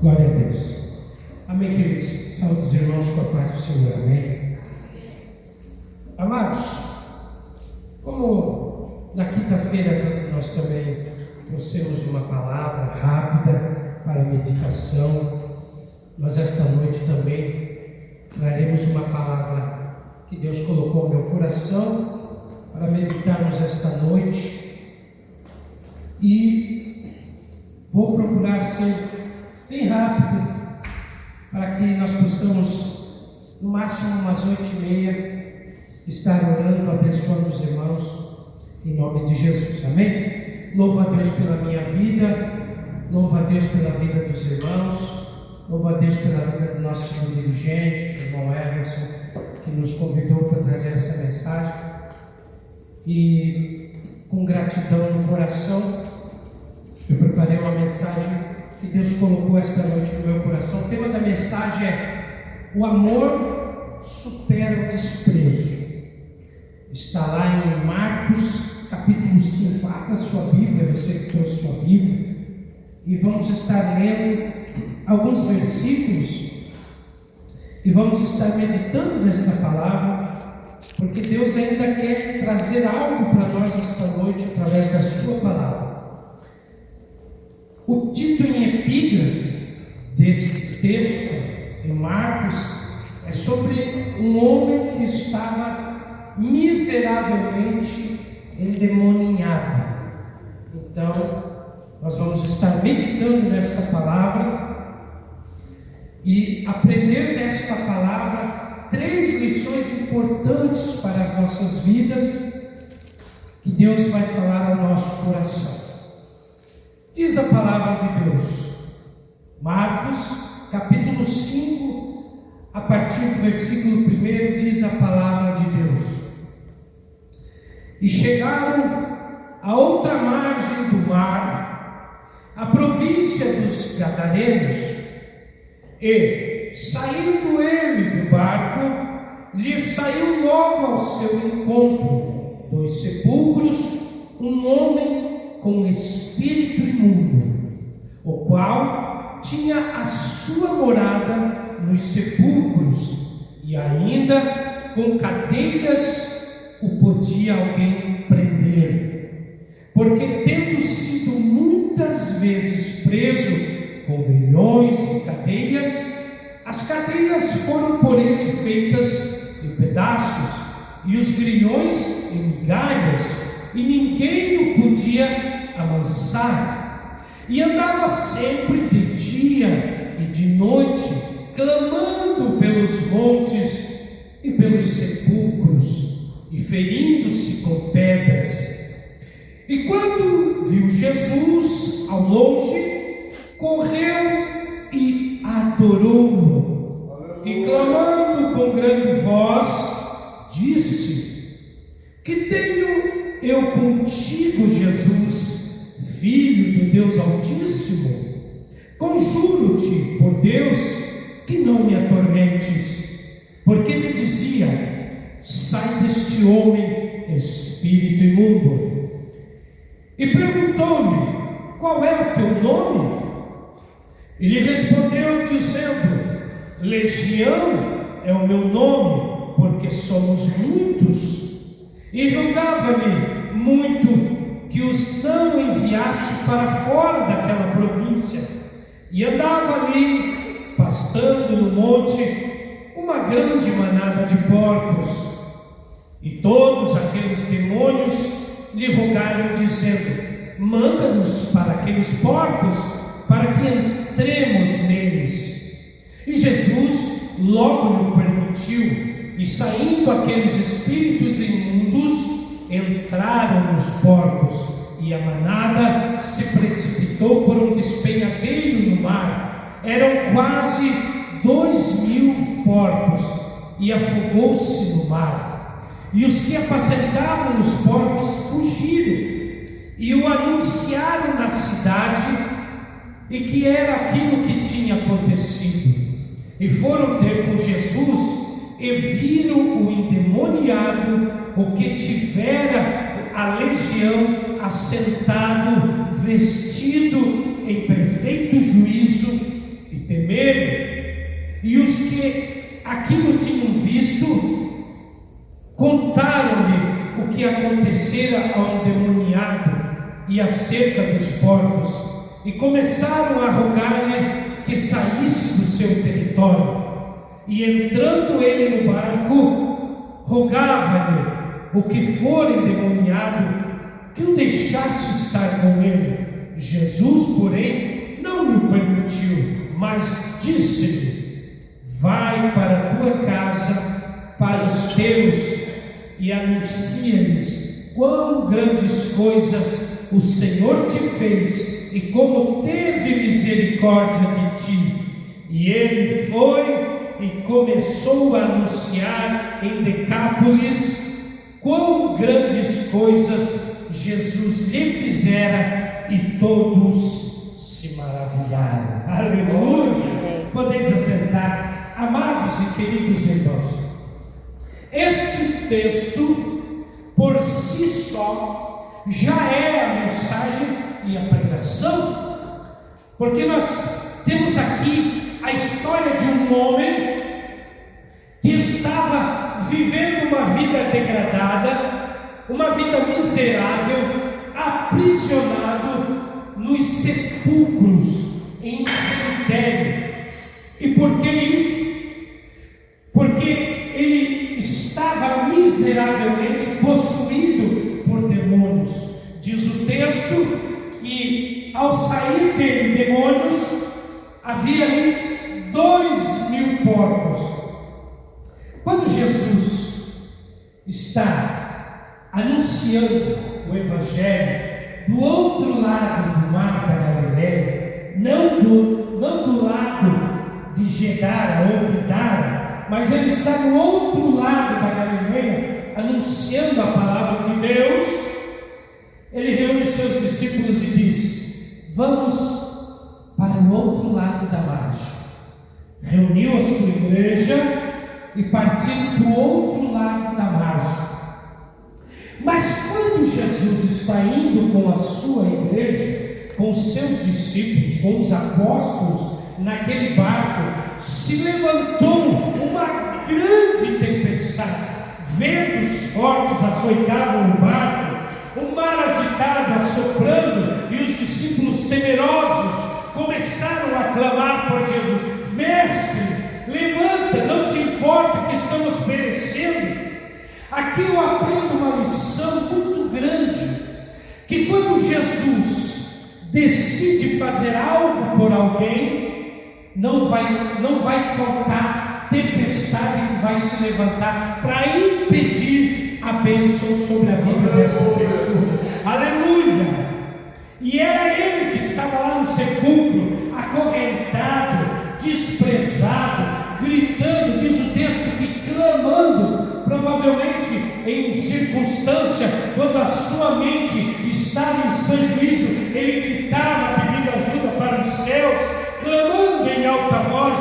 Glória a Deus. Amém, queridos. Saúde os irmãos com a paz do Senhor. Amém. Amados, como na quinta-feira nós também trouxemos uma palavra rápida para meditação, nós esta noite também traremos uma palavra que Deus colocou no meu coração para meditarmos esta noite. E vou procurar ser bem rápido para que nós possamos, no máximo umas 8h30, estar orando, abençoando os irmãos, em nome de Jesus. Amém? Louvo a Deus pela minha vida, louvo a Deus pela vida dos irmãos, louvo a Deus pela vida do nosso senhor dirigente, o irmão Everson, que nos convidou para trazer essa mensagem. E com gratidão no coração, eu preparei uma mensagem que Deus colocou esta noite no meu coração. O tema da mensagem é: o amor supera o desprezo. Está lá em Marcos capítulo 5. Abra sua Bíblia, você que trouxe sua Bíblia, e vamos estar lendo alguns versículos e vamos estar meditando nesta palavra, porque Deus ainda quer trazer algo para nós esta noite através da sua palavra. O título em epígrafe deste texto, em Marcos, é sobre um homem que estava miseravelmente endemoniado. Então, nós vamos estar meditando nesta palavra e aprender nesta palavra 3 lições importantes para as nossas vidas que Deus vai falar ao nosso coração. Diz a palavra de Deus, Marcos capítulo 5, a partir do versículo 1, diz a palavra de Deus: e chegaram à outra margem do mar, a província dos Gadarenos, e, saindo ele do barco, lhe saiu logo ao seu encontro 2 sepulcros, um homem com espírito imundo, o qual tinha a sua morada nos sepulcros, e ainda com cadeias o podia alguém prender, porque tendo sido muitas vezes preso com grilhões e cadeias, as cadeias foram por ele feitas em pedaços, e os grilhões em migalhas, e ninguém o podia amansar, e andava sempre de dia e de noite, clamando pelos montes e pelos sepulcros, e ferindo-se com pedras. E quando viu Jesus ao longe, correu e adorou-o, e clamando com grande voz, disse: que tenho eu contigo, Jesus, Filho do Deus Altíssimo? Conjuro-te por Deus que não me atormentes. Porque me dizia: sai deste homem, espírito imundo. E perguntou-lhe: qual é o teu nome? E lhe respondeu dizendo: Legião é o meu nome, porque somos muitos. E rogava-lhe muito que os não enviasse para fora daquela província. E andava ali, pastando no monte, uma grande manada de porcos. E todos aqueles demônios lhe rogaram, dizendo: manda-nos para aqueles porcos, para que entremos neles. E Jesus logo lhe permitiu, e saindo aqueles espíritos imundos, entraram nos porcos, e a manada se precipitou por um despenhadeiro no mar. Eram quase 2.000 porcos, e afogou-se no mar. E os que apacentavam os porcos fugiram, e o anunciaram na cidade, e que era aquilo que tinha acontecido. E foram ter com Jesus, e viram o endemoniado, o que tivera a legião, assentado, vestido em perfeito juízo, e temeram. E os que aquilo tinham visto contaram-lhe o que acontecera ao endemoniado e acerca dos porcos, e começaram a rogar-lhe que saísse do seu território. E entrando ele no barco, rogava-lhe o que for endemoniado que o deixasse estar com ele. Jesus, porém, não lhe permitiu, mas disse-lhe: vai para a tua casa, para os teus, e anuncia-lhes quão grandes coisas o Senhor te fez e como teve misericórdia de ti. E ele foi e começou a anunciar em Decápolis quão grandes coisas Jesus lhe fizera, e todos se maravilharam. Aleluia! Podeis assentar. Amados e queridos irmãos, este texto por si só já é a mensagem e a pregação, porque nós temos aqui a história de um homem que estava vivendo uma vida degradada, uma vida miserável, aprisionado nos sepulcros, em cemitério. E por que isso? Porque ele estava miseravelmente possuído por demônios. Diz o texto que ao sair dele demônios, havia ali 2.000 porcos. Quando Jesus está anunciando o Evangelho do outro lado do mar da Galileia, não do lado de Gedara ou Gadara, mas ele está no outro lado da Galileia, anunciando a palavra de Deus. Ele reúne os seus discípulos e diz: vamos para o outro lado da margem. Reuniu a sua igreja e partiu para o outro lado da margem. Mas quando Jesus está indo com a sua igreja, com os seus discípulos, com os apóstolos, naquele barco, se levantou uma grande tempestade, ventos fortes açoitavam o barco, o mar agitado, assoprando, e os discípulos temerosos começaram a clamar por Jesus: Mestre, levanta, não te importa que estamos perecendo. Aqui eu aprendo uma lição muito grande, que quando Jesus decide fazer algo por alguém, não vai faltar tempestade que vai se levantar para impedir a bênção sobre a vida dessa pessoa. Aleluia! E era ele que estava lá no sepulcro, acorrentado, desprezado, gritando, diz o texto, que clamando, provavelmente em circunstância, quando a sua mente estava em sã juízo, ele gritava pedindo ajuda para os céus, clamando em alta voz.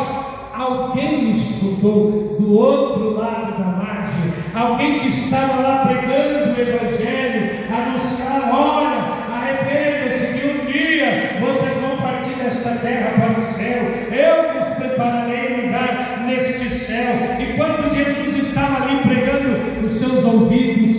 Alguém escutou do outro lado da margem, alguém que estava lá pregando o Evangelho, anunciar: olha, arrependam-se que um dia vocês vão partir desta terra para o céu, eu vos prepararei lugar neste céu. E quando Jesus estava ali pregando, os seus ouvidos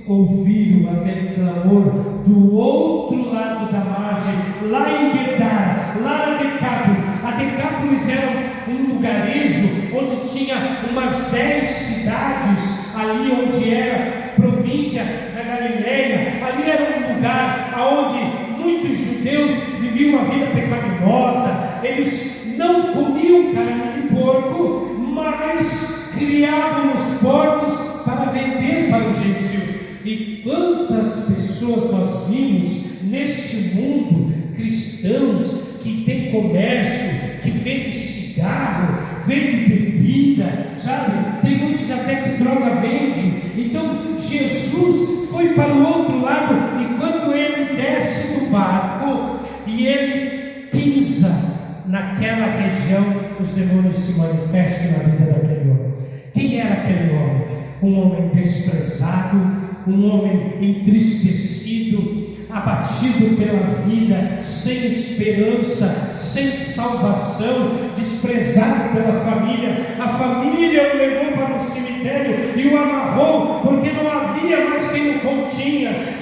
ouviram aquele clamor do outro lado da margem, lá em Gadara, lá na Decápolis. A Decápolis era um lugarejo onde tinha umas 10 cidades, ali onde era província da Galileia. Ali era um lugar onde muitos judeus viviam uma vida pecaminosa. Eles não comiam carne de porco, mas criavam os porcos para vender para os gentios. E quantas pessoas nós vimos neste mundo, cristãos, que tem comércio, que vende cigarro, vende bebida, sabe? Tem muitos até que droga vende. Então Jesus foi para o outro lado, e quando ele desce do barco e ele pisa naquela região, os demônios se manifestam na vida daquele homem. Quem era aquele homem? Um homem desprezado, um homem entristecido, abatido pela vida, sem esperança, sem salvação, desprezado desprezado pela família. A família o levou para o cemitério e o amarrou, porque não havia mais quem o continha.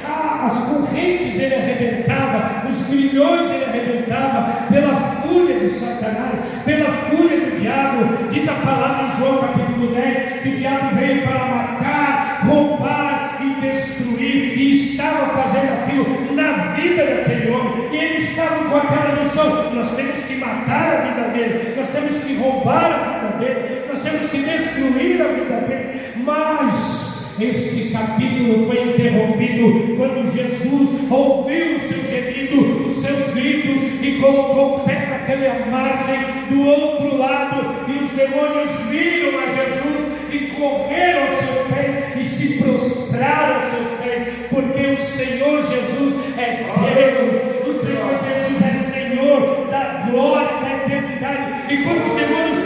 As correntes ele arrebentava, os grilhões ele arrebentava, pela fúria de Satanás, pela fúria do diabo. Diz a palavra em João capítulo 10, que o diabo veio para matar, roubar e destruir, e estava fazendo aquilo na vida daquele homem, e eles estavam com aquela missão: nós temos que matar a vida dele, nós temos que roubar a vida dele, nós temos que destruir a vida dele. Mas este capítulo foi interrompido quando Jesus ouviu o seu gemido, os seus gritos, e colocou o pé naquela margem do outro lado, e os demônios viram a Jesus e correram aos seus pés e se prostraram aos seus pés, porque o Senhor Jesus é Deus, o Senhor Jesus é Senhor da glória, da eternidade. E quando os demônios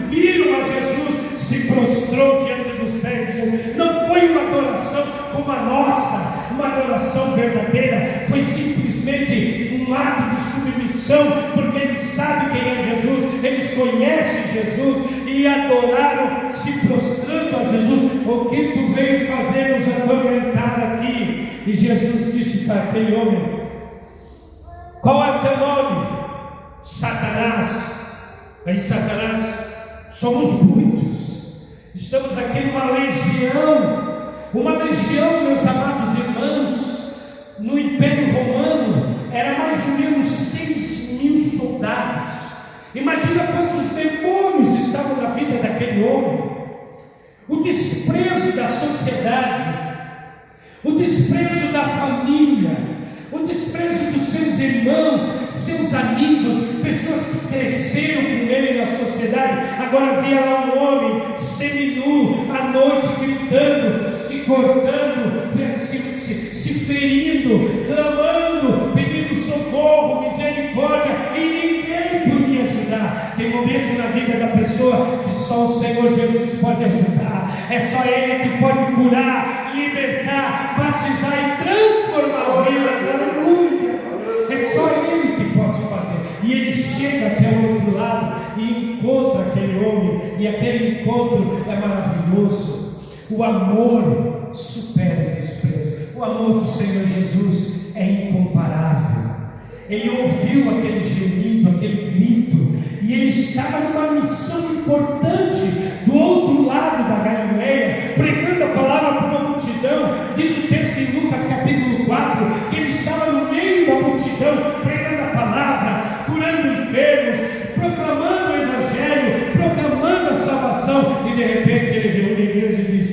viram a Jesus, se prostrou diante dos pés de Jesus. Não foi uma adoração como a nossa, uma adoração verdadeira, foi simplesmente um ato de submissão, porque eles sabem quem é Jesus, eles conhecem Jesus e adoraram, se prostrando a Jesus. O que tu veio fazer nos atormentar aqui? E Jesus disse para aquele homem: qual é o teu nome? Satanás. Aí Satanás, somos muitos, estamos aqui numa legião, meus amados irmãos. No Império Romano era mais ou menos 6.000 soldados. Imagina quantos demônios estavam na vida daquele homem. O desprezo da sociedade, o desprezo da família, o desprezo dos seus irmãos, seus amigos, pessoas que cresceram com ele na sociedade. Agora via lá um homem seminu, à noite gritando, se cortando, se ferindo, clamando, pedindo socorro, misericórdia, e ninguém podia ajudar. Tem momentos na vida da pessoa que só o Senhor Jesus pode ajudar. É só Ele que pode curar, libertar, batizar e transformar vidas. Aleluia! É só Ele que pode fazer. E Ele chega até o outro lado e encontra aquele homem, e aquele encontro é maravilhoso. O amor supera o desprezo. O amor do Senhor Jesus é incomparável. Ele ouviu aquele gemido, aquele grito, e ele estava numa missão importante do outro lado da Galileia, pregando a palavra para uma multidão. Diz o texto em Lucas capítulo 4, que ele estava no meio da multidão, pregando a palavra, curando enfermos, proclamando o evangelho, proclamando a salvação, e de repente ele reúne a igreja e diz: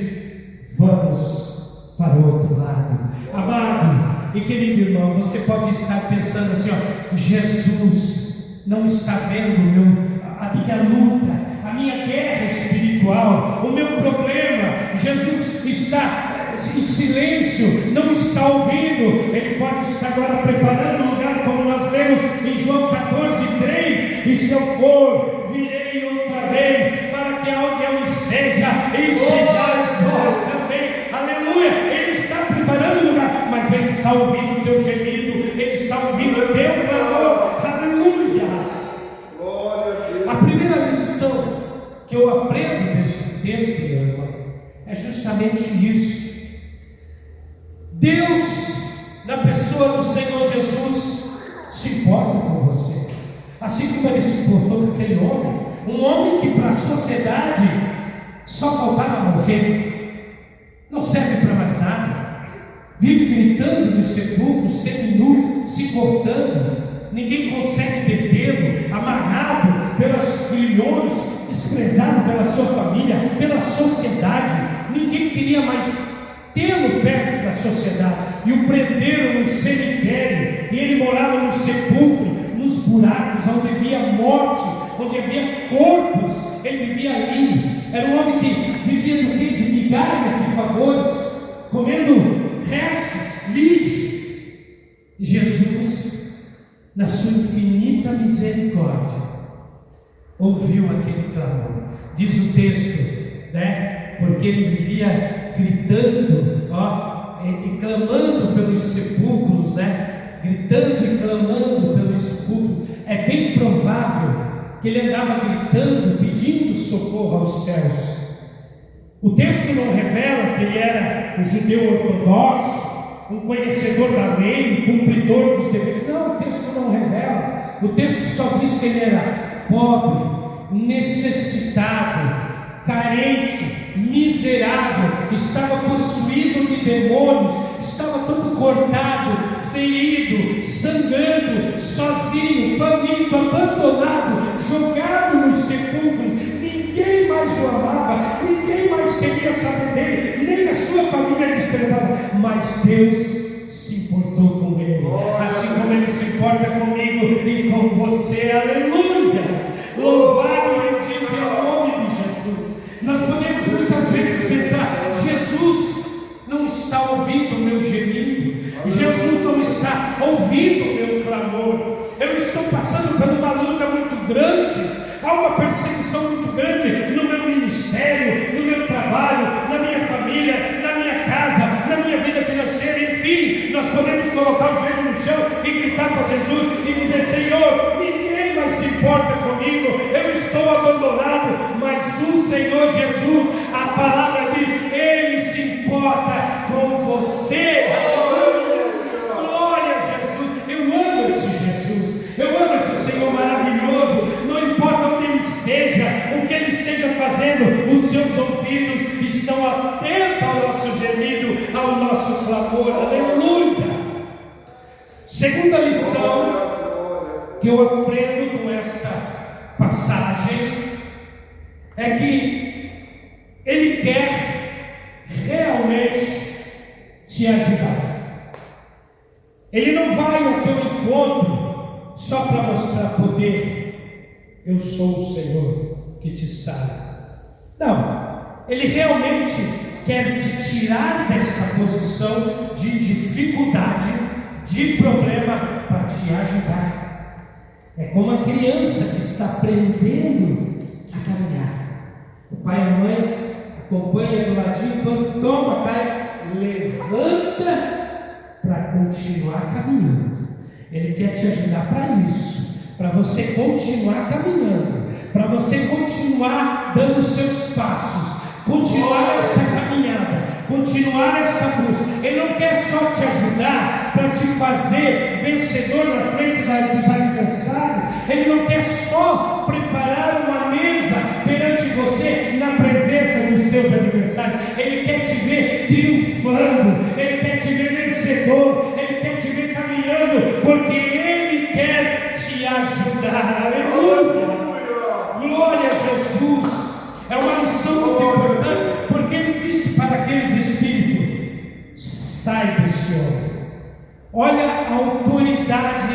vamos para o outro lado. Amado e querido irmão, você pode estar pensando assim: ó, Jesus não está vendo a minha luta, a minha guerra espiritual, o meu problema. Jesus está em silêncio, não está ouvindo. Ele pode estar agora preparando o lugar, como nós lemos em João 14:3: e se eu for, virei outra vez, para que aonde eu esteja, estejais vós também. Aleluia! Ele está preparando o lugar, mas Ele está ouvindo o teu gemido, Ele está ouvindo o teu clamor. Aleluia! A primeira lição que eu aprendo desse texto, meu irmão, é justamente isso. Deus, na pessoa do Senhor Jesus, se importa com você, assim como Ele se importou com aquele homem, um homem que para a sociedade só faltava morrer, não serve para mais nada, vive gritando nos sepulcros, seminu, se cortando, ninguém consegue detê-lo, amarrado pelos grilhões, desprezado pela sua família, pela sociedade. Ninguém queria mais tê-lo perto da sociedade, e o prenderam no cemitério, e ele morava no sepulcro, nos buracos, onde havia morte, onde havia corpos. Ele vivia ali. Era um homem que vivia do quê? De migalhas de favores, comendo restos, lixo. E Jesus, na sua infinita misericórdia, ouviu aquele clamor. Diz o texto, né? Porque ele vivia gritando, e clamando pelos sepulcros, né? Gritando e clamando pelos sepulcros. É bem provável que ele andava gritando, pedindo socorro aos céus. O texto não revela que ele era um judeu ortodoxo, um conhecedor da lei, um cumpridor dos deveres. Não, o texto não revela. O texto só diz que ele era pobre, necessitado, carente, miserável, estava possuído de demônios, estava todo cortado, ferido, sangrando, sozinho, faminto, abandonado, jogado nos sepulcros. Ninguém mais o amava, ninguém mais queria saber dele, nem a sua família desprezava, mas Deus se importou com ele, assim como ele se importa comigo e com você. Aleluia! Louvado e bendito é o nome de Jesus. Nós podemos muitas vezes pensar: Jesus não está ouvindo o meu gemido, Jesus não está ouvindo o meu clamor, eu estou passando por uma luta muito grande, há uma perseguição muito grande no meu ministério, no meu trabalho, na minha família, na minha casa, na minha vida financeira. Enfim, nós podemos colocar o joelho no chão e gritar para Jesus e dizer: Senhor, ninguém mais se importa comigo, eu estou abandonado, mas o Senhor Jesus, a palavra diz, Ele se importa com você. Glória a Jesus. Eu amo esse Jesus, eu amo esse Senhor maravilhoso. Não importa onde Ele esteja, o que Ele esteja fazendo, os seus ouvidos estão atentos ao nosso gemido, ao nosso clamor. Aleluia. Segunda lição que eu aprendo com esta passagem é que Ele quer realmente te ajudar. Ele não vai ao teu encontro só para mostrar poder. Eu sou o Senhor que te sara. Não, Ele realmente quer te tirar desta posição de dificuldade, de problema, para te ajudar. É como a criança que está aprendendo a caminhar. O pai e a mãe acompanham do ladinho, quando toma, cai, levanta para continuar caminhando. Ele quer te ajudar para isso, para você continuar caminhando, para você continuar dando os seus passos, continuar esta caminhada, continuar esta busca. Ele não quer só te ajudar para te fazer vencedor na frente dos adversários. Ele não quer só preparar uma mesa perante você na presença dos teus adversários. Ele quer te ver triunfando, Ele quer te ver vencedor, Ele quer te ver caminhando, porque Ele quer te ajudar. Aleluia! Glória a Jesus! É uma lição muito importante, porque Ele disse para aqueles espíritos: sai desse homem. Olha a autoridade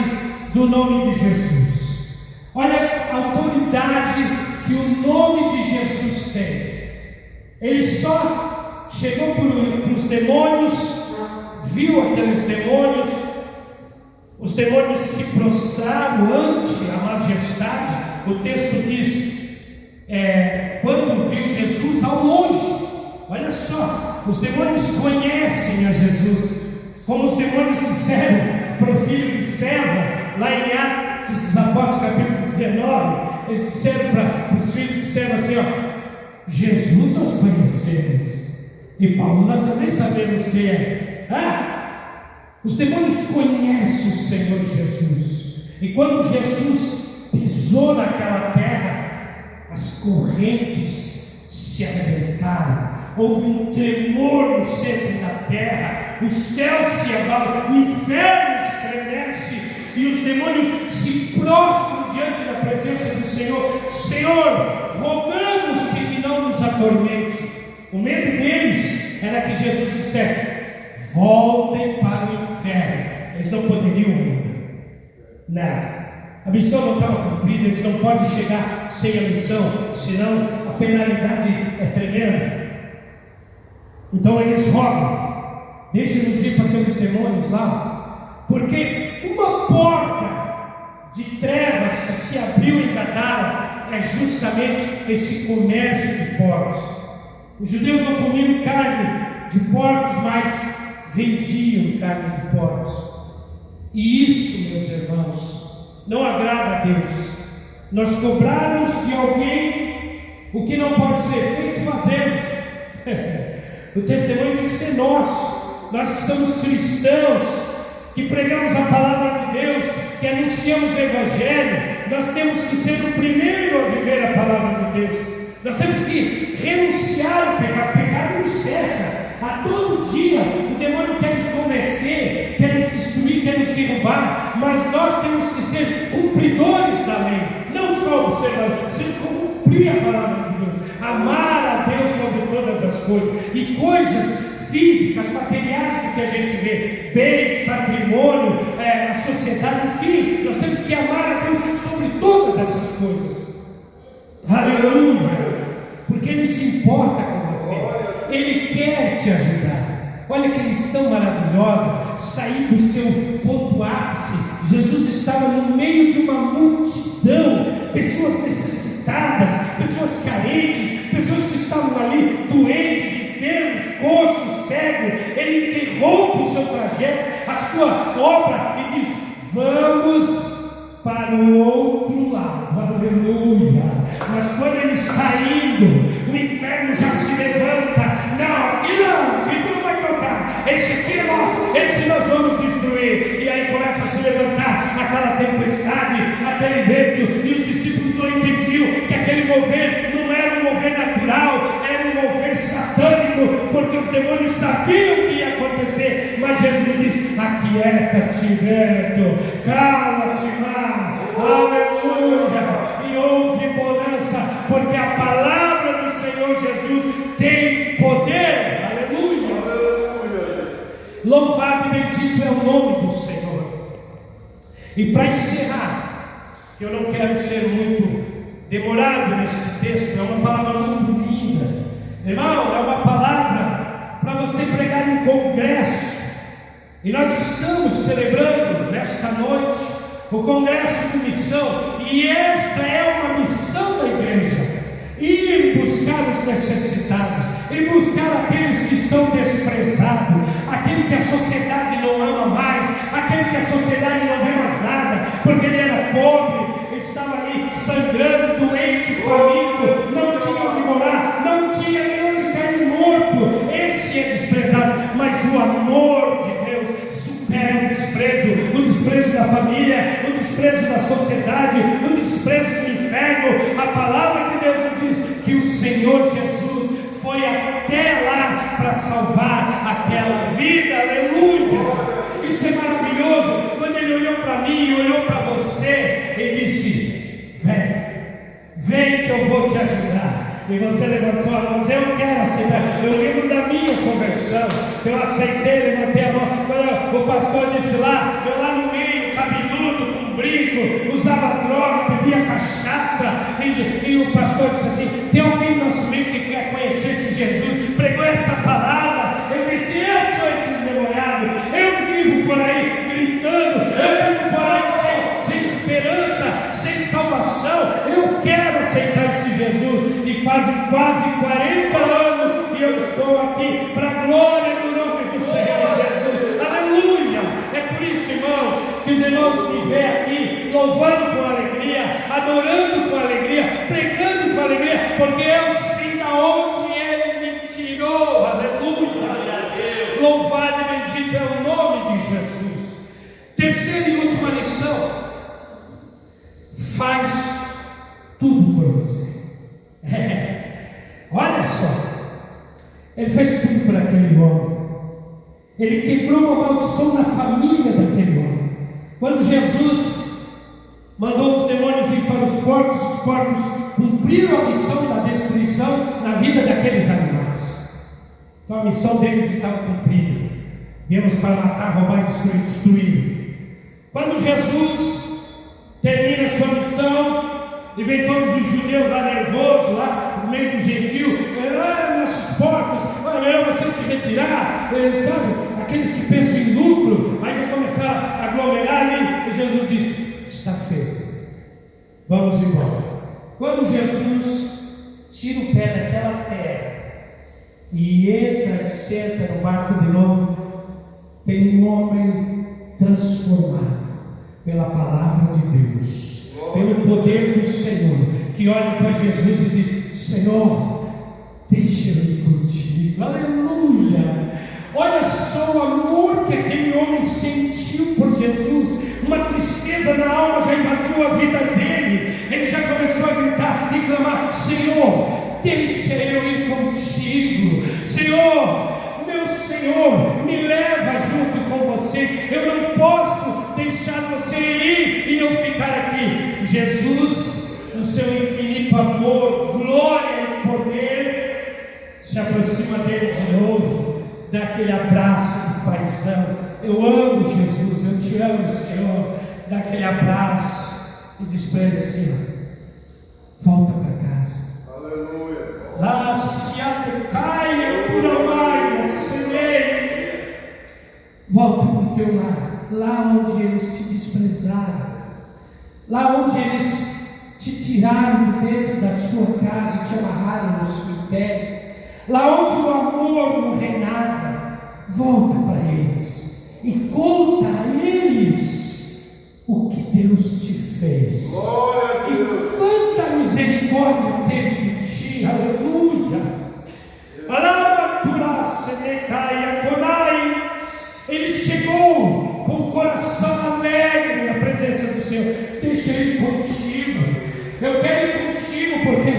do nome de Jesus. Olha a autoridade que o nome de Jesus tem. Ele só chegou para os demônios, viu aqueles demônios, os demônios se prostraram ante a majestade. O texto diz, quando viu Jesus ao longe, olha só, os demônios conhecem a Jesus, como os demônios disseram para o filho de Seva, lá em Atos dos Apóstolos capítulo 19, eles disseram para os filhos de Seva assim: ó, Jesus nós conhecemos, e Paulo nós também sabemos quem é. Os demônios conhecem o Senhor Jesus, e quando Jesus pisou naquela terra, as correntes se arrebentaram, houve um tremor no centro da terra, o céu se abala, o inferno estremece, e os demônios se prostram diante da presença do Senhor. Senhor, rogamos-te que não nos atormente. O medo deles era que Jesus dissesse: voltem para o inferno. Eles não poderiam ainda. Não. A missão não estava cumprida, eles não podem chegar sem a missão, senão a penalidade é tremenda. Então eles rogam: deixem-nos ir para aqueles demônios lá, porque uma porta de trevas que se abriu em Gadara é justamente esse comércio de porcos. Os judeus não comiam carne de porcos, mas vendiam carne de porcos. E isso, meus irmãos, não agrada a Deus. Nós cobrarmos de alguém o que não pode ser feito, fazemos. O testemunho tem que ser nosso. Nós que somos cristãos, que pregamos a palavra de Deus, que anunciamos o Evangelho, nós temos que ser o primeiro a viver a palavra de Deus. Nós temos que renunciar ao pecado. O pecado nos cerca. A todo dia o demônio quer nos convencer, quer nos destruir, quer nos derrubar. Mas nós temos que ser cumpridores da lei, não só observadores, cumprir a palavra de Deus, amar a Deus sobre todas as coisas, e coisas físicas, materiais do que a gente vê, bens, patrimônio, a sociedade, enfim, nós temos que amar a Deus sobre todas essas coisas. Aleluia! Porque Ele se importa com você, Ele quer te ajudar. Olha que lição maravilhosa, sair do seu ponto ápice. Jesus estava no meio de uma multidão, pessoas necessitadas, pessoas carentes, pessoas que estavam ali doentes, enfermos, coxos, cegos. Ele interrompe o seu trajeto, a sua obra, e diz: vamos para o outro lado. Aleluia! Mas quando ele está indo, o inferno já se levanta. Não, aqui não vai tocar. Esse aqui é nosso, esse nós vamos destruir. E aí começa a se levantar aquela tempestade, aquele vento, e os discípulos não entendiam que aquele mover não era um mover natural, era um mover satânico, porque os demônios sabiam o que ia acontecer. Mas Jesus diz: aquieta-te, vento, cala-te, mar. Aleluia! E houve bonança, porque a palavra do Senhor Jesus tem poder. Aleluia! Louvado e bendito é o nome do Senhor. E para encerrar, que eu não quero ser muito demorado neste texto, é uma palavra muito linda, irmão, é uma palavra para você pregar em congresso. E nós estamos celebrando nesta noite o congresso de missão, e esta é uma missão da igreja: ir buscar os necessitados, ir buscar aqueles que estão desprezados, aquele que a sociedade não ama mais, aquele que a sociedade não vê mais nada, porque ele era pobre, estava ali sangrando, doente, faminto, não tinha onde morar, não tinha nem onde cair morto. Esse é desprezado, mas o amor de Deus supera o desprezo da família, o desprezo da sociedade, o desprezo do inferno. A palavra de Deus nos diz que o Senhor Jesus foi até lá para salvar aquela vida. Aleluia! Isso é maravilhoso. Quando Ele olhou para mim e olhou para você, Ele disse: vem que eu vou te ajudar. E você levantou a mão e disse: eu quero aceitar. Eu lembro da minha conversão, eu aceitei, levantei a mão. Quando o pastor disse lá, eu lá no meio, cabeludo, com brinco, usava droga, bebia cachaça, e o pastor disse assim: tem alguém no nosso meio que quer conhecer esse Jesus? Pregou essa palavra. Eu disse: eu sou esse endemoniado, eu vivo por aí gritando, eu vivo por aí sem esperança, sem salvação. Eu quero aceitar esse Jesus. E fazem quase 40 anos e eu estou aqui para a glória do nome do Senhor Jesus. Aleluia! É por isso, irmãos, que os irmãos me veem aqui louvando com alegria, adorando com alegria, pregando com alegria, porque eu sei da onde Ele me tirou. Aleluia! Louvado e bendito é o nome de Jesus. Terceira e última lição: faz tudo por você. Olha só, Ele fez tudo para aquele homem. Ele quebrou a maldição da família daquele homem. Quando Jesus mandou os demônios ir para os porcos cumpriram a missão da destruição na vida daqueles animais. Então a missão deles estava cumprida. Viemos para matar, roubar e destruir. Quando Jesus termina a sua missão, e vem todos os judeus lá nervosos, lá no meio do gentil: nossos porcos, é melhor você se retirar, sabe? Aqueles que pensam em lucro, aí já começaram a aglomerar ali. E Jesus disse: está feito, vamos embora. Quando Jesus tira o pé daquela terra e entra e senta no barco de novo, tem um homem transformado pela palavra de Deus. pelo poder do Senhor, que olha para Jesus e diz: Senhor, deixa eu ir contigo. Aleluia! Olha só o amor que aquele homem sentiu por Jesus. Uma tristeza na alma já invadiu a vida dele. Ele já começou a gritar e clamar: Senhor, deixa eu ir contigo. Senhor, meu Senhor, me leva junto com você. Eu não posso deixar você ir e eu ficar aqui. Jesus, no seu infinito amor, glória e poder, se aproxima dele de novo, dá aquele abraço de paixão. Eu amo Jesus, eu te amo, Senhor. Dá aquele abraço e diz para ele assim: volta para casa. Aleluia. Lá se caia por amar, Senhor. Volta para o teu lar, lá onde eles te desprezaram, lá onde eles te tiraram de dentro da sua casa e te amarraram no cemitério, lá onde o amor não reinava. Volta para eles e conta a eles o que Deus te fez. Glória a Deus. E quanta misericórdia teve de ti. Aleluia. Ele chegou com o coração alegre na presença do Senhor. Deixa eu ir contigo. Eu quero ir contigo porque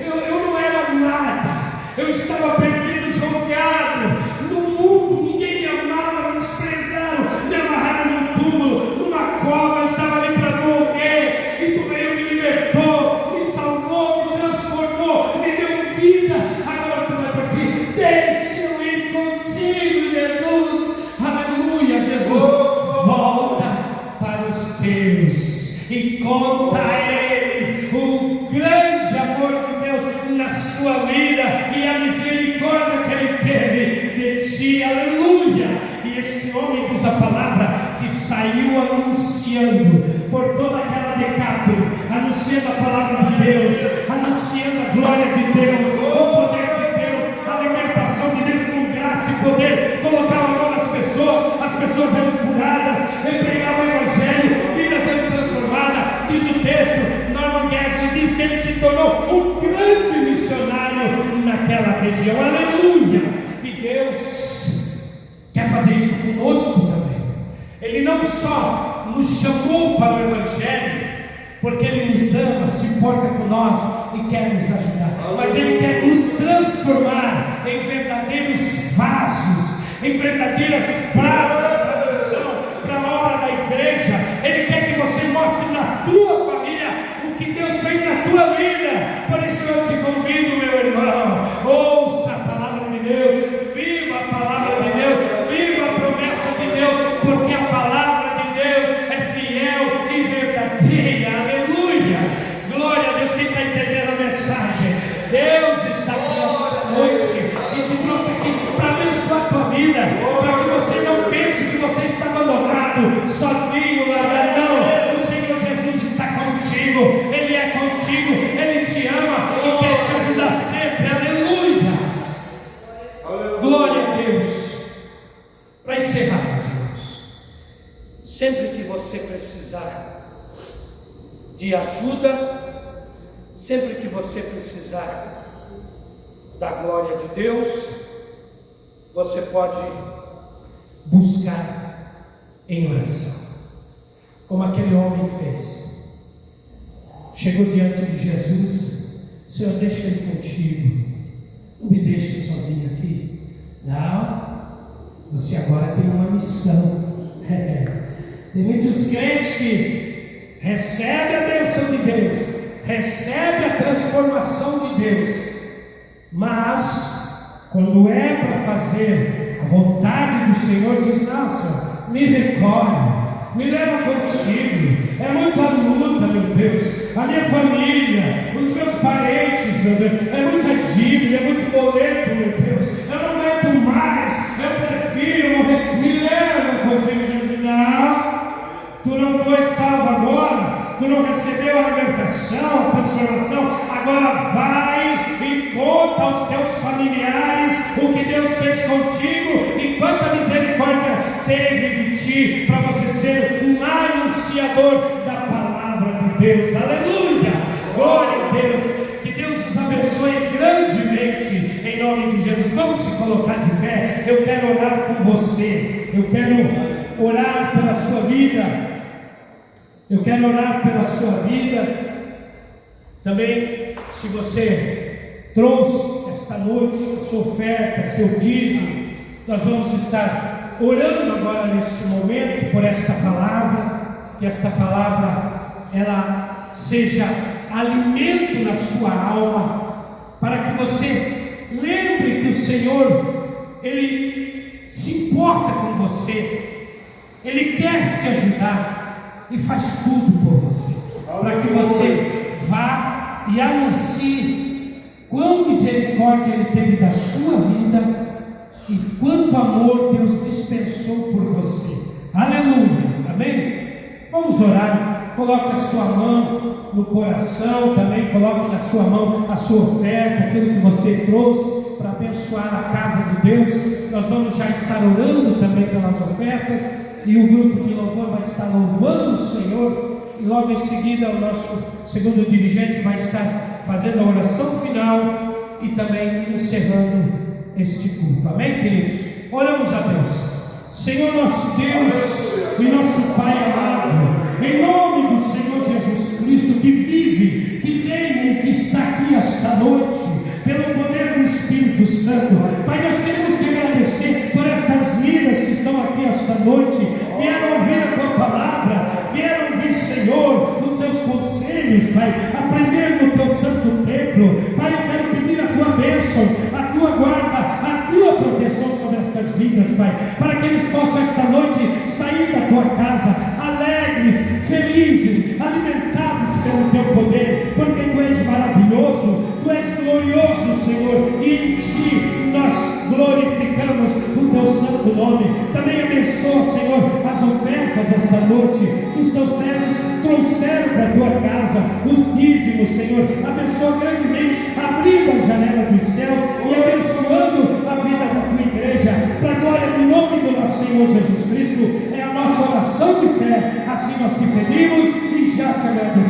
eu não era nada. Eu estava perdido, jogado no mundo. Ninguém me amava, me desprezaram, me amarraram num túmulo, numa cova. Eu estava ali para morrer. E tu veio, me libertou, me salvou, me transformou, me deu vida. Agora tu vai partir. Deixa eu ir contigo, Jesus. Aleluia, Jesus. Volta para os teus e conta a eles o grande amor de Deus na sua vida e a misericórdia que Ele teve de ti. Aleluia. E este homem, diz a palavra, que saiu anunciando por toda aquela decápole, anunciando a palavra de Deus, anunciando a glória de Deus, o poder de Deus, a libertação de Deus com graça e poder. Colocava a mão nas pessoas, as pessoas eram curadas, ele pregava o evangelho, vidas eram transformadas. Diz o texto, Norman Geisler diz que ele se tornou um grande missionário naquela região. Aleluia. E Deus quer fazer isso conosco também. Ele não só nos chamou para o evangelho, porque Ele nos ama, se importa com nós e quer nos ajudar, mas Ele quer nos transformar em verdadeiros vasos, em verdadeiras brasas para a missão, para a obra da igreja. Ele quer que você mostre na tua família o que Deus fez na tua vida. Por isso eu te convido, meu irmão, ouça a palavra de Deus, viva a palavra de Deus, viva a promessa de Deus, porque a palavra de Deus é fiel e verdadeira. Aleluia, glória a Deus. Quem está entendendo a mensagem? Deus está aqui esta noite e te trouxe aqui para abençoar a tua vida, para que você não pense que você está abandonado, sozinho, largado. Não, o Senhor Jesus está contigo, Ele é contigo, Ele te ama e quer te ajudar sempre. Aleluia, glória a Deus. Para encerrar, meus irmãos, sempre que você precisar de ajuda, sempre que você precisar da glória de Deus, você pode buscar em oração, como aquele homem fez. Chegou diante de Jesus: Senhor, deixa eu ir contigo, não me deixe sozinho aqui. Não, você agora tem uma missão. Tem muitos crentes que recebem a bênção de Deus, recebem a transformação de Deus, mas quando é para fazer a vontade do Senhor, diz: não, Senhor, me recolhe, me leva contigo. É muita luta, meu Deus, a minha família, os meus parentes, meu Deus, é muita dívida, é muito boleto, meu Deus, eu não aguento mais, eu prefiro morrer. Me leva contigo, Jesus. Não, tu não foi salvo agora, tu não recebeu a libertação, a transformação. Agora vai e conta aos teus familiares o que Deus fez contigo e quanta misericórdia teve de ti, para você ser um anunciador da palavra de Deus, aleluia, glória a Deus, que Deus nos abençoe grandemente, em nome de Jesus. Vamos se colocar de pé. Eu quero orar por você, eu quero orar pela sua vida, eu quero orar pela sua vida. Também, se você trouxe esta noite a sua oferta, seu dízimo, nós vamos estar orando agora neste momento por esta palavra, que esta palavra ela seja alimento na sua alma, para que você lembre que o Senhor, Ele se importa com você, Ele quer te ajudar e faz tudo por você, para que você vá e anuncie quão misericórdia Ele teve da sua vida e quanto amor Deus dispensou por você. Aleluia, amém? Vamos orar. Coloque a sua mão no coração, também coloque na sua mão a sua oferta, aquilo que você trouxe para abençoar a casa de Deus. Nós vamos já estar orando também pelas ofertas, e o grupo de louvor vai estar louvando o Senhor, e logo em seguida o nosso segundo dirigente vai estar fazendo a oração final e também encerrando este culto. Amém, queridos? Oramos a Deus. Senhor nosso Deus e nosso Pai amado, em nome do Senhor Jesus Cristo, que vive, que reina e que está aqui esta noite, pelo poder do Espírito Santo, Pai, nós queremos te agradecer por estas vidas que estão aqui esta noite, vieram ouvir a tua palavra, vieram ouvir, Senhor, os teus conselhos, Pai, aprender no teu santo templo. Pai, eu quero pedir a tua bênção, a tua guarda, a tua proteção sobre estas vidas, Pai, para que eles possam esta noite sair da tua casa alegres, felizes, alimentados pelo teu poder, porque tu és maravilhoso, tu és glorioso, Senhor, e em ti nós glorificamos o teu santo nome. Também abençoa, Senhor, as ofertas esta noite que os teus servos trouxeram para a tua casa, os dízimos, Senhor, abençoa grandemente, abrindo a janela dos céus e abençoando a vida da tua igreja, para a glória do nome do nosso Senhor Jesus Cristo. É a nossa oração de fé, assim nós te pedimos e já te agradecemos.